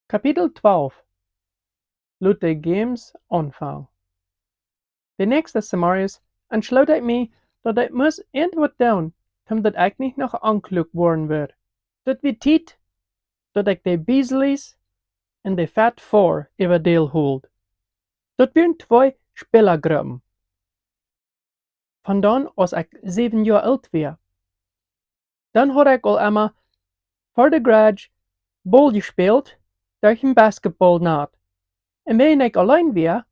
Kapitel 12 Laat de games aanvangen. De nächste Scenarios entschloot ik me dat ik moest irgendwas doen, omdat ik niet nog aangeklaagd worden werd. Dat wie tijd dat ik de Beasleys en de Fat Four over deel hield. Dat waren twee spelergroepen. Vandaan als ik 7 jaar oud was. Dan had ik al eenmaal voor de garage bal gespeeld durch een basketbalnaad. En wanneer ik alleen was,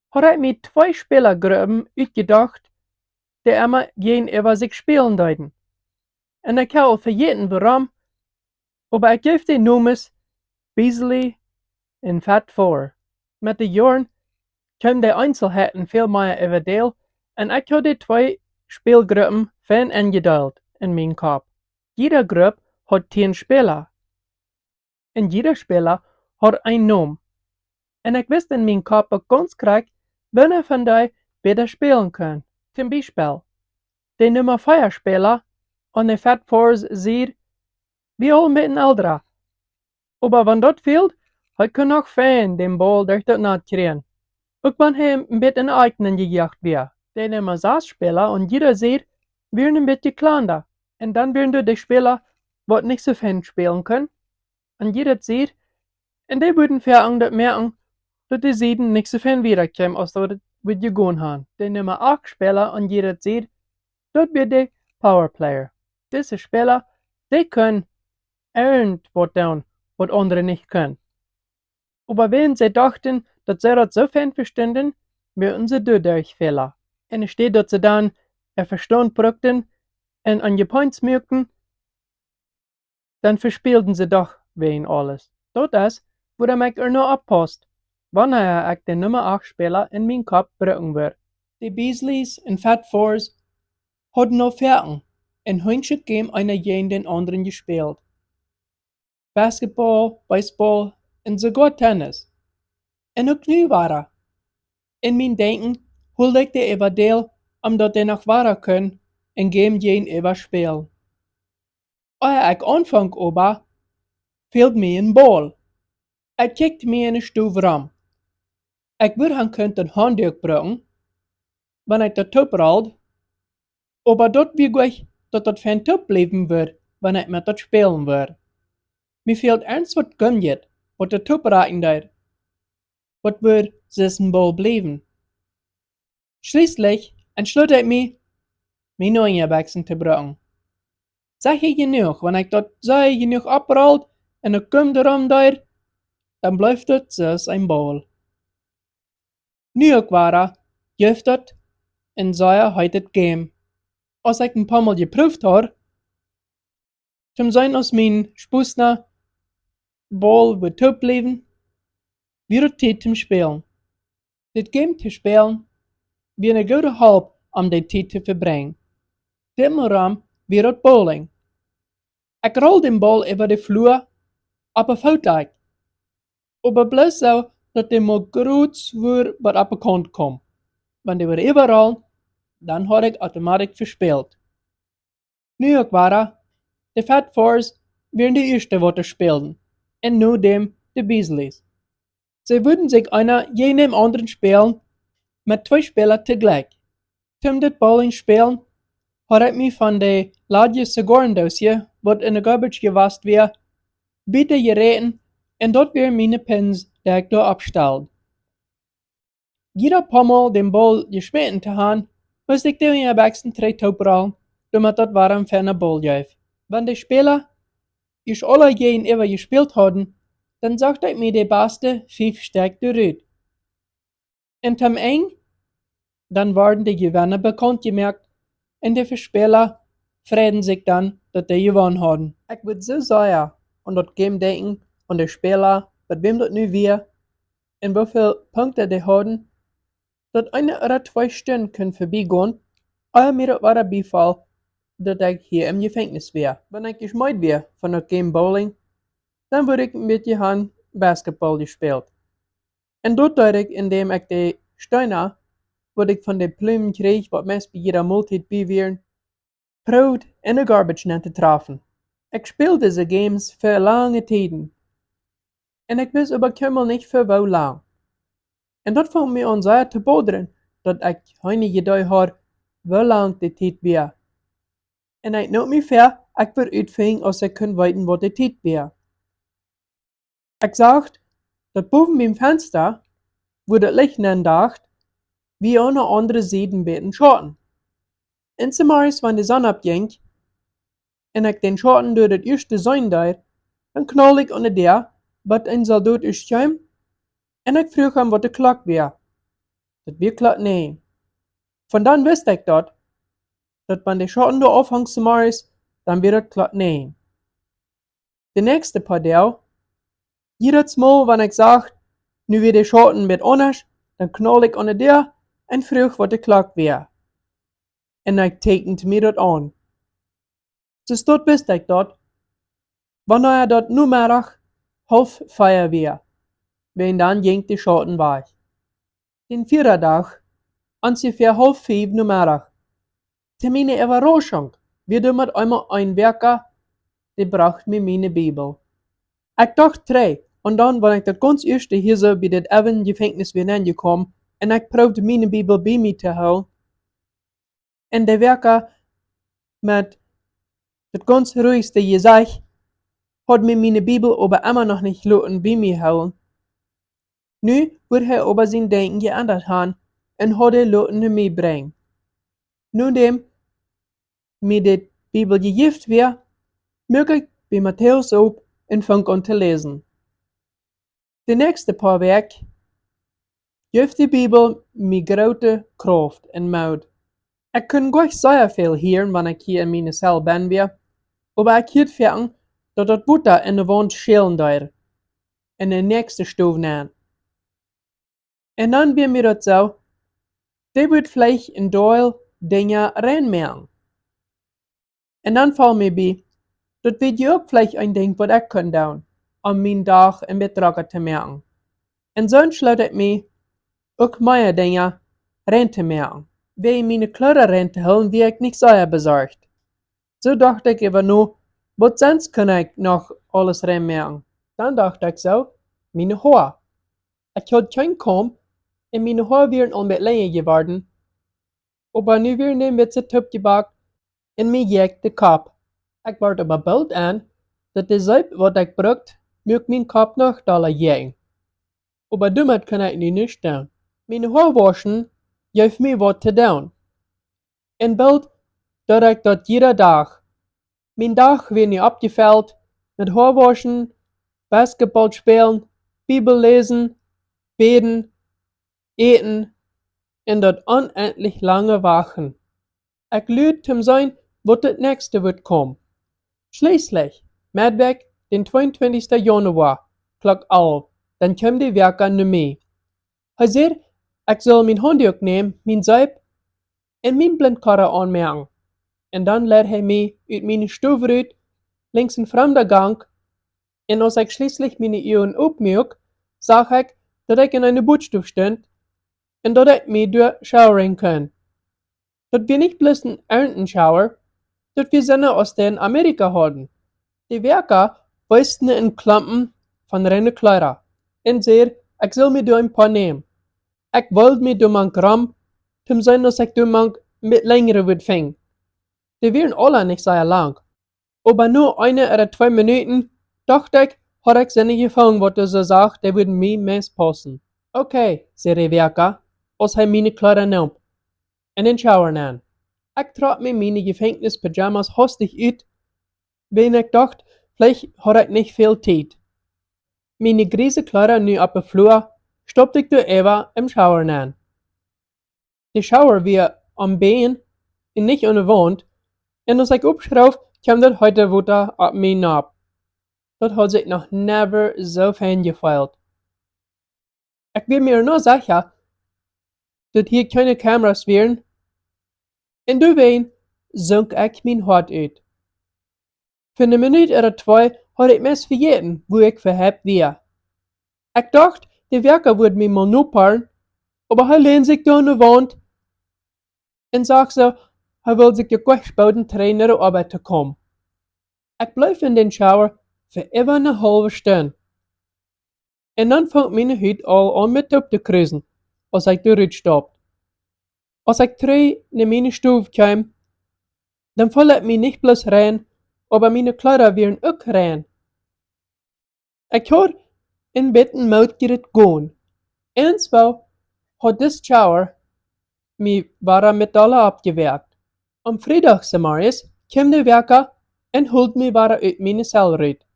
had ik met twee spelergroepen uitgedacht, die immer gegenüber sich spielen deuten. En ik heb al vergeten waarom, aber ik geef die noemes Beasley en Fat Four. Met de jaren kwamen de Einzelheiten veel meer over deel en ik heb die twee speelgroepen fijn ingedeeld in mijn kop. Jeder groep had 10 Spieler. En jeder Spieler had een naam. En ik wist in mijn kop ook ganz krach, wanneer van die beter spelen kan. Zum Beispiel, de nummer 4 Spieler an de Fat Fours ziet, wie al een beetje älter. Aber wenn dat fehlt, hij kan nog fijn den bal durch dat naad kriegen. Ook wanneer hij een beetje in eigenen gejaagd weer. De nummer 6 Spieler und jeder ziet, werden een beetje kleiner. En dan werden de Spieler, wat niet zo fijn spelen können. Und jeder ziet, en die würden verang dat merken, dat de Sieden nicht so fijn wiederkommen, als dat wir gegaan haben. De nummer 8 Spieler und jeder ziet, dat wird de Powerplayer. Diese Spieler, die können irgendwas tun, was andere nicht können. Aber wenn sie dachten, dass sie das so fern verstanden, würden sie dadurch Fehler. Und es steht, dass sie dann ihr Verstand brauchten und an die Points merkten, dann verspielten sie doch wegen alles. Das ist, wo der mich noch abpasst, wann ich den Nummer 8 Spieler in meinen Kopf brauchen wird. Die Beasleys und Fat Fours hadden noch Ferken en hunche game einer gegen den anderen gespielt. Basketball, Baseball en sogar Tennis. En ook nu waren. In mijn denken hield ik de even deel, omdat die nog waren kunnen en game gegen even spelen. Als ik aanvang ober, fehlt mir een bal. Ik kijkt me in een stoel ram. Ik wil han kunt een handdoek brengen, wanneer ik de top rolt, aber dat wie gleich, dat dat van top blijven wordt, wanneer ik met dat spelen wordt. Mir fehlt ernst wat gumjet, wat de top raken deed. Wat wird diesen Ball bleiben? Schließlich entschloss ich mich, mein neuen Wechsel zu bringen. Sag ich genug, wenn ich dort sei genug abrollt und ich komme darum dort, dann bleibt das so ein Ball. Nu auch war jöft das und sei heute das Game. Als ich ein paar Mal geprüft habe, zum sein aus mein Spusner Ball wird top bleiben, wird Zeit zum Spielen. Das Game zu spielen, wie eine gute Halb, die Zeit zu verbringen. Dimmeram wird het bowling. Ik rol den Ball über de Flur, aber fout ik. Aber bloß so, dat de mal groot wordt wat op de kant komt. Wenn die weer überall, dann had ik automatisch verspielt. Nu ook waren, de Fat Fours wären die erste wat er spielten, en nu dem de Beasleys. Sie würden sich einer jenem anderen spielen, mit 2 Spielern tegelijk. Zum dit bowling spelen, had ik me van de laadje sigarendoosje, wat in de garbage gewast weer, bitte gereden, en dat weer meine pins, die ik daar opstelde. Jeder paar Mal den Ball geschmeten te gaan, moest ik de in wechseln 3 toprollen, damit dat war een fijne ball geef. Wenn de Spieler is alle gegenüber gespielt hadden, dann sagte ich mir die beste 5 Stück durch. Und am Ende, dann waren die Gewinner bekannt gemerkt und die Spieler freuen sich dann, dass die gewonnen haben. Ich würde so sagen, und das Game denken, und die Spieler, mit wem das nu wir, und wie viele Punkte die haben, dass 1 oder 2 Stunden können vorbeigehen, aber mir das war der Beifall, dass ich hier im Gefängnis wäre. Wenn ich geschmeid wäre von das Game Bowling, dann würde ich mit die Hand Basketball gespielt. Und dort deed ich, indem ich die Steine, wat ich von den Plumen kreeg, wat meist bei jeder Multit bewieren, proud in de garbage net te treffen. Ich spiele diese Games für lange Zeiten. En ik wist aber helemaal niet voor hoe lang. En dat vond me aan zeer te boderen, dat ik geen idee had hoe lang de tijd was. En ik nooit meer ver, ik weer uitving als ik kon weten wat de tijd was. Ik zag dat boven mijn venster, wo het licht dacht, wie aan de andere zijde een beetje schatten. En zomers, wanneer de zon opging, en ik den schatten door het eerste zijn daar, dan knal ik onder der, wat een soldaat uitkwam, en ik vroeg hem wat de klok was. Dat was klok 9. Van dan wist ik dat wanneer de schatten door afhangt zomers, dan weer het klok 9. De nächste paar Tage, jedes Mal, wenn ich zag, nu weer de schatten met anders, dan knal ik onder der en vroeg wat de klok was. En ik tekende mir dat aan. Dus dat wist ik dat, wanneer dat nummerig 3:30 was, en dan ging de schatten weg. Den vierden dag, ongeveer 4:30 nummerig. Te meine Überraschung, wie met einmal ein Werker, die bracht mir meine Bibel. Ik dacht 3, en dan ben ik dat ganz eerste hier zo bij dat even Gefängnis weer aangekomen, en ik probeerde meine Bibel bij me te houden. En de werker met het ganz ruhigste gezicht had mir meine Bibel aber immer noch nicht laten bij me houden. Nu wordt hij aber zijn denken geändert haben en had hij laten meebrengen. Nu dem mir de Bibel gegift weer, mög ik bij Matthäus op en fang an te lesen. De nächste paar Werk geeft de Bibel mir grote kracht en moed. Ik kan gleich sehr veel hören, wanneer ik hier in meine cel ben weer, aber ik hield vergen dat het Butter in de wand schelen daar, en de nächste stof nemen. En dan weer mir dat zo, die wordt vielleicht in Doyle Dinge reinmerken. En dan valt mir bij, dat weet je ook vielleicht een ding wat ik kan doen, om mijn dag in betracht te merken. En zo sluit ik me ook meer dingen rein te merken. Wie meine Kleider rein te houden, wie ik niet sehr bezorgd. So dacht ik even nu, wat sonst kan ik nog alles reinmerken? Dan dacht ik zo, meine Haar. Ik had geen kom, en meine Haar waren al met langer geworden, aber nu weer een beetje topgebakt, en mij jekt de kop. Ik word aber bald aan, dat de zeep wat ik brukt, moet mijn kop nog dollar jagen. Aber damit kan ik nu niet doen. Mijn haar waschen, geeft mij wat te doen. En bald doe ik dat jede dag. Mijn dag wordt nu opgevuld met haar waschen, basketball spelen, Bibel lezen, beten, eten en dat onendlich lange wachen. Ik luid te zijn wat het nächste wird komen. Schließlich, Mittwoch, den 22. Januar, klok 11, dan komt de werker naar mij. Hij zei, ik zal mijn handdoek nemen, mijn zeep en mijn blindkarre aanmerken. En dan leidt hij mij uit mijn stoel uit, links een vreemde gang, en als ik schließlich mijn ogen opmerk, zag ik dat ik in een bootstoel stond en dat ik mij door showeren kan. Dat wir nicht bloß een Erntenschauer, dat wir Sinne aus den Amerika hadden. Die werker weisten in Klampen van reine Kleider en zei, ik zal me door een paar nemen. Ik wilde me door mijn gram, zum zijn dat ik door mijn met längere would ving. Die waren alle nicht sehr lang. Aber nur 1 oder 2 Minuten, dachte ich, had ik Sinne gefangen, wat er so sagt, die würden mir meest passen. Okay, zei de werker, als hij meine Kleider nam en den Schauer nahm. Ik trat mir meine Gefängnispyjamas hastig uit, wenn ich dacht, vielleicht had ik nicht viel Zeit. Meine grijze Kleider nu op de vloer, stopte ik door Eva im Schauer naam. De Schauer weer am Bein en nicht an de wand, en als ik opschroef, kwam dat heute water op mij nap. Dat had zich nog never zo fijn gevoeld. Ik weet mir nur sicher, dat hier keine Kameras wären, en doorheen zonk ik mijn hart uit. Voor een minuut oder 2 had ik mes vergeten, wo ik verhebt weer. Ik dacht, de werker would me mal nopperen, aber hij leent zich door de wand en zag zo, hij wil zich gespoten trainen naar de arbeid te komen. Ik bleef in den Schauer voor even een halve Stunde. En dan vangt mijn huid al aan met op te kruisen, als ik eruit stap. Als ik terug naar mijn stoel kwam, dan voel ik me niet bloos rein, aber mijn kleren weer ook rein. Ik hoor in bed een moutje gaan. Eens wel had de shower me waren met alle abgewerkt. Am vrijdag, Samaris, kwam de werker en hield me waren uit mijn cel uit.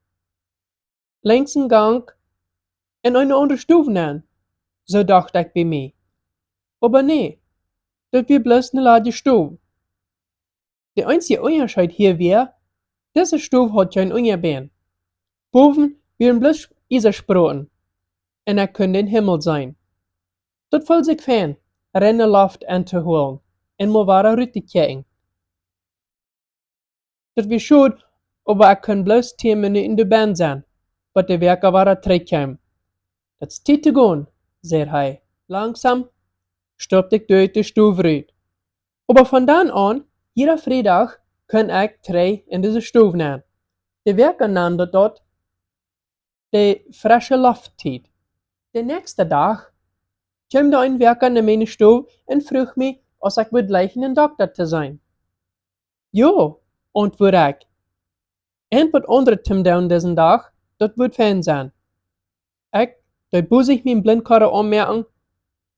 Langs een gang en een andere stoel aan, zo dacht ik bij mij. Aber nee, dat weer bloos een lage stoel. De einzige Unterschied hier weer, deze stoel had geen Unterbein. Boven werden bloos Isersproten en er kon den Himmel zijn. Dat voelt zich fijn, rennen Luft aan te holen en me waren uit te kijken. Dat weer schuld, aber ik kon bloos 10 minuten in de baan zijn, wat de werker waren terugkwam. Dat is tijd te gaan, zei hij. Langzaam stapte ik door de stoel uit. Aber van dan aan, jeder vrijdag, kon ik terug in deze stoel nemen. De werker nam dat de frische luchttijd. De nächste dag kwam er een werker naar mijn stoel en vroeg me als ik would lijken een dokter te zijn. Ja, antwoordde ik. En wat andere te doen deze dag, dat would fijn zijn. Ik deed boezig mijn blindkarre aanmerken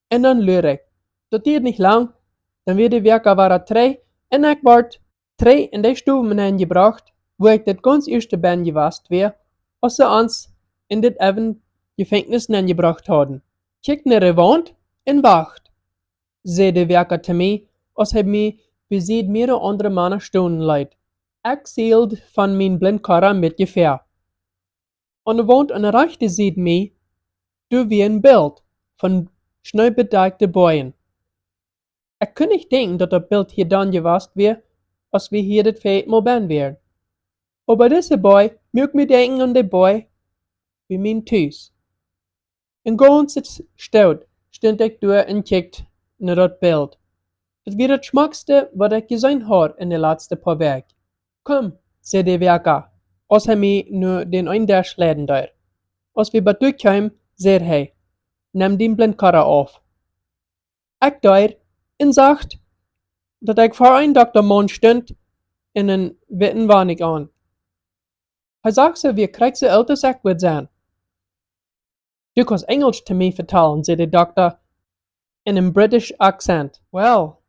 en dan leer ik. Dat duurt niet lang, dan weer de werker waren terug en ik word terug in de stoel gebracht, waar ik dit ganz eerste ben geweest weer, als ze ons in dit even gevangenis gebracht hadden. Kijk naar de wand en wacht, zei de werker te mij, als hij mij bezit meerdere andere mannen stonden leidt. Ik zeilde van mijn blindkarre met gevaar. Aan de wand aan de rechterzijde mij, door weer een beeld van sneeuwbedekte boeien. Ik kon niet denken dat dat beeld hier dan geweest weer, als we hier dit feit mal ben weer. Aber deze boy moet me denken aan de boy bij mijn thuis. En ganz stout stond ik door en kijkt naar dat beeld. Dat weer het smakste wat ik gezien had in de laatste paar weken. Kom, zei de werker, als hij mij nu den einders leiden daar. Als we bij kwamen, zei hij, neem die blindkarre af. Ik daar en zag dat ik voor een dokterman stond en een witte wanig aan. Hij zag ze wie krijgt ze oud als ik would zijn. Du kannst Englisch te mij vertalen, zei de dokter in een British accent. Wel,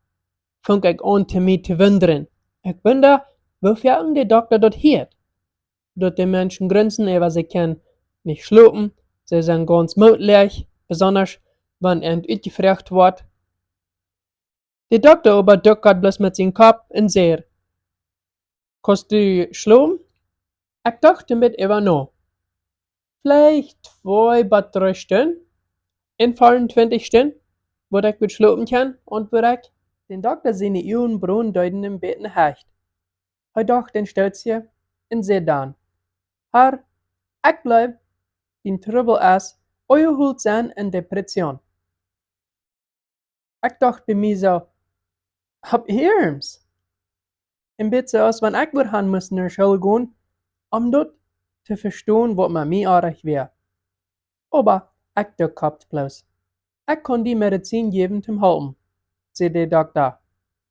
vond ik aan te mij te wonderen. Ik wonder, wofür de dokter dat heet. Dat de mensen grinsen over ze kan niet slopen, ze zijn ganz moedlich, besonders wanneer het uitgevraagd wordt. De dokter overdukkert bloos met zijn kop en zei, kannst du slopen? Ik dacht een beetje over na. Vielleicht 2 bis 3 Stunden. In 24 Stunden, wo ich gut schlafen kann, antworte ich. Den Doktor seine Augen braun deuten im Bett hecht. Hij dacht en stelt sich en zei dan, Herr, ik blijf, den Trouble is, euer holt zijn en depression. Ik dacht bij mij zo, hab Hirms. En beetje als wanneer ik weer gaan moest naar school gaan, om dat te verstaan wat met mij aardig weer. Aber ik de kapt bloos. Ik kon die medicijn geven zum helpen, zei de dokter.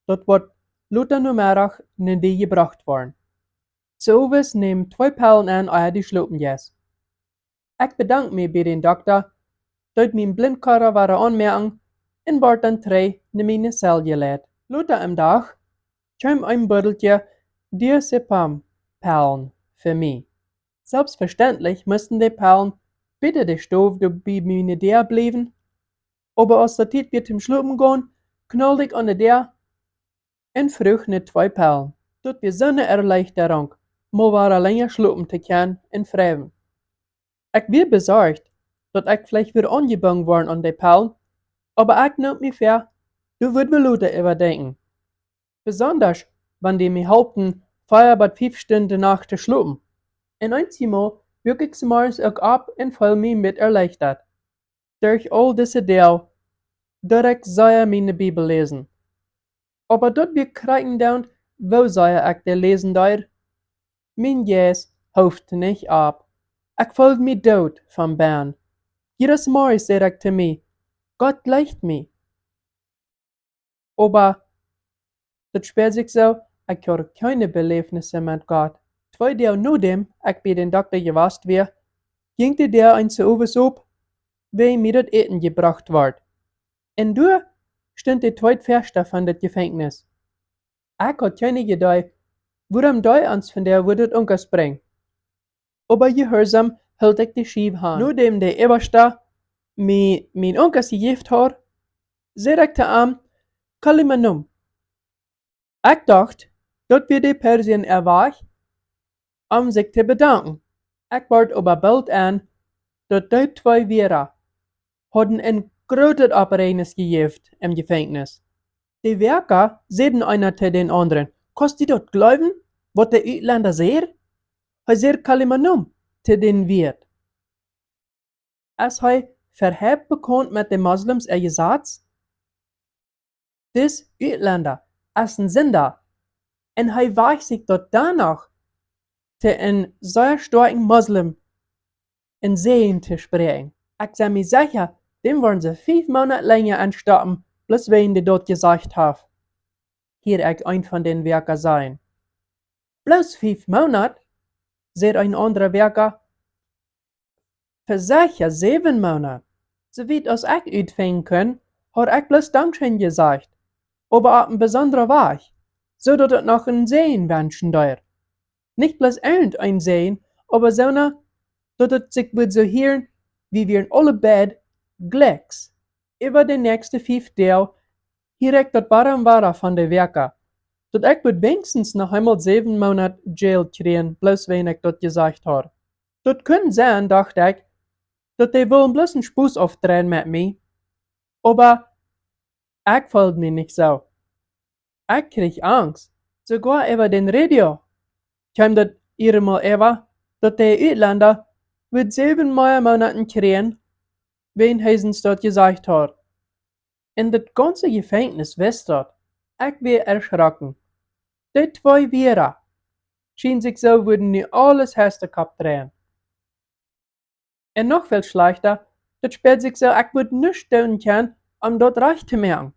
Dat wordt later nummerig naar die gebracht worden. Zowis neem 2 pillen aan als die slopen jes. Ik bedank me bij den dokter, dat mijn blindkarre waren aanmerken en word dan terug naar mijn cel geleid. Later am dag kwam een botteltje diazepam-pillen für mij. Selbstverständlich mussten die Pillen bitte de Stoff bei meine Deur bleiben, aber als der Zeit wird zum Schlafen gehen, knallte ich an der Deur und vroeg nach 2 Pillen. Dat wir so eine Erleichterung, mal war länger schlafen zu können und freuen. Ich war besorgt, dass ich vielleicht wieder angebunden worden an die Pillen, aber ich nahm mich vor, du würd mir Leute überdenken. Besonders, wenn die mir halten, 4 bis 5 Stunden nach zu schlafen. En eenmaal wek ik s'morgens ook op en voel me met erleichterd. Durch all diese deel, dat ik zou mijn Bibel lezen. Aber dat we krijgen dan, wo zou ik de lezen daar? Mijn jes hoeft niet op. Ik voel me dood van baan. Jedes Mal seh ich zu mir, Gott leicht mir. Aber das spielt sich so, ich habe keine Belebnisse mit Gott. 2 Tage nachdem ich bei den Doktor gewasst war, ging der ein zu Uwes op, wie mir das Eten gebracht ward. Und du stund die tweede Verste von das Gefängnis. Ich had keine Idee, warum die uns von der würde Unkers bringen. Aber gehorsam hielt ich die Schieb an. Nachdem der Eberste mein Unkers gegift hat, seh ich zu ihm, Kalimanum. Ich dachte, dat wir die Persien erwacht, sich zu bedanken. Ich ward aber bald an, dat die 2 Wierer hadden een groot opreis gegeven im Gefängnis. Die Werker zeiden einer zu den anderen, kannst du dat glauben, wat der Utländer seht? Hij zeer Kalimanum zu den Wirt. Als hij verhebt bekommt mit den Moslems gesagt, des Utländer ist ein Sünder, und hij weigt sich dort danach, zu een sehr starken Moslem in Sehen zu sprechen. Ich seh mir sicher, dem wollen sie 5 Monate länger anstoppen, bis wen die dort gesagt haben. Hier ich ein von den Werker sein. Bloß 5 Monate, sagt ein anderer Werker. Für sicher 7 Monate. So wie als ich uitfangen kann, hat ich bloß Dankeschön gesagt. Aber auf ein besonderer Weg, so dass es noch ein Sehen wünschen dauert. Nicht bloß irgendein Sehen, aber sondern, dass es sich wird so hören, wie wir in alle Bett Glecks. Über die nächsten 5 Tage direkt das Wahre von der Werker. Dat ich wird wenigstens noch einmal 7 Monate Jail kriegen, bloß wenn ich das gesagt habe. Das könnte sein, dachte ich, dass die wollen bloß einen Spuss aufdrehen mit mir. Aber ich fühlte mich nicht so. Ich krieg Angst. Sogar über den Radio kam das mal über, dass die Utländer wird 7 Monaten kriegen, wen Heisens dort gesagt hat. In das ganze Gefängnis wisst dort, ich wär erschrocken. Die 2 Wierer schien sich so, würden nie alles Hestekopf drehen. Und noch viel schlechter, das spielt sich so, ich würde nichts tun können, dort recht zu machen.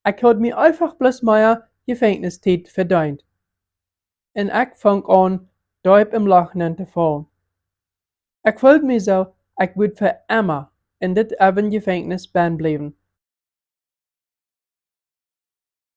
Ich had mir einfach bloß mehr Gefängniszeit verdient. Und ich fang an, deub im Lachen zu fallen. Ich fühlte mich so, ich würde für immer in dit Gefängnis bleiben.